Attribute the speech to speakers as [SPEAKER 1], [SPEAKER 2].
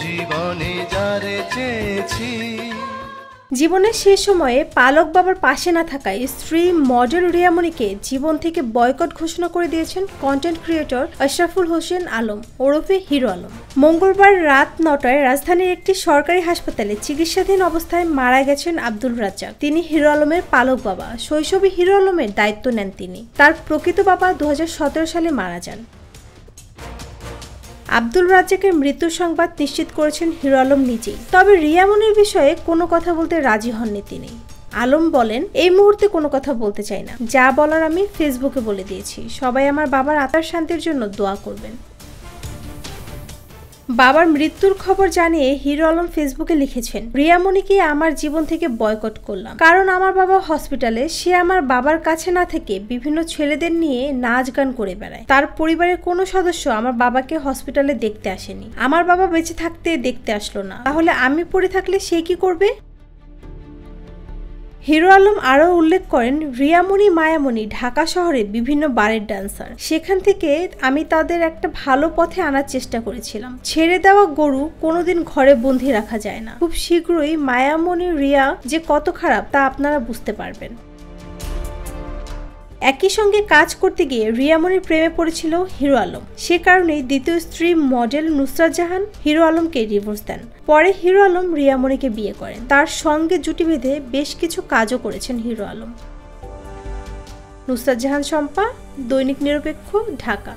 [SPEAKER 1] জীবনে যারে চেয়েছি।
[SPEAKER 2] জীবনের শেষ সময়ে পালক বাবার পাশে না থাকায় স্ত্রী মডেল রিয়ামণিকে জীবন থেকে বয়কট ঘোষণা করে দিয়েছেন কন্টেন্ট ক্রিয়েটর আশরাফুল হোসেন আলম ওরফে হিরো আলম। মঙ্গলবার রাত 9টায় রাজধানীর একটি সরকারি হাসপাতালে চিকিৎসাধীন অবস্থায় মারা গেছেন আব্দুল রাজ্জাক। তিনি হিরো আলমের পালক বাবা। শৈশবে হিরো আলমের দায়িত্ব নেন তিনি। তার প্রকৃত বাবা 2017 সালে মারা যান। আব্দুল রাজ্জাকের মৃত্যুর সংবাদ নিশ্চিত করেছেন হিরো আলম নিজেই। তবে রিয়ামণির বিষয়ে কোনো কথা বলতে রাজি হননি তিনি। আলম বলেন, এই মুহূর্তে কোনো কথা বলতে চাই না, যা বলার আমি ফেসবুকে বলে দিয়েছি। সবাই আমার বাবার আত্মার শান্তির জন্য দোয়া করবেন। বাবার মৃত্যুর খবর জানিয়ে হিরো আলম ফেসবুকে লিখেছেন, রিয়ামণিকে আমার জীবন থেকে বয়কট করলাম, কারণ আমার বাবা হসপিটালে। সে আমার বাবার কাছে না থেকে বিভিন্ন ছেলেদের নিয়ে নাচ গান করে বেড়ায়। তার পরিবারের কোনো সদস্য আমার বাবাকে হসপিটালে দেখতে আসেনি। আমার বাবা বেঁচে থাকতে দেখতে আসলো না, তাহলে আমি পড়ে থাকলে সে কি করবে? হিরো আলম আরও উল্লেখ করেন, রিয়ামণি মায়ামণি ঢাকা শহরে বিভিন্ন বারের ডান্সার। সেখান থেকে আমি তাদের একটা ভালো পথে আনার চেষ্টা করেছিলাম। ছেড়ে দেওয়া গরু কোনোদিন ঘরে বন্দি রাখা যায় না। খুব শীঘ্রই মায়ামণি রিয়া যে কত খারাপ তা আপনারা বুঝতে পারবেন। একই সঙ্গে কাজ করতে গিয়ে রিয়ামণির প্রেমে পড়েছিল হিরো আলম। সে কারণেই দ্বিতীয় স্ত্রী মডেল নুসরাত জাহান হিরো আলমকে ডিভোর্স দেন। পরে হিরো আলম রিয়ামণিকে বিয়ে করেন। তার সঙ্গে জুটি বেঁধে বেশ কিছু কাজও করেছেন হিরো আলম। নুসরাত জাহান শম্পা, দৈনিক নিরপেক্ষ, ঢাকা।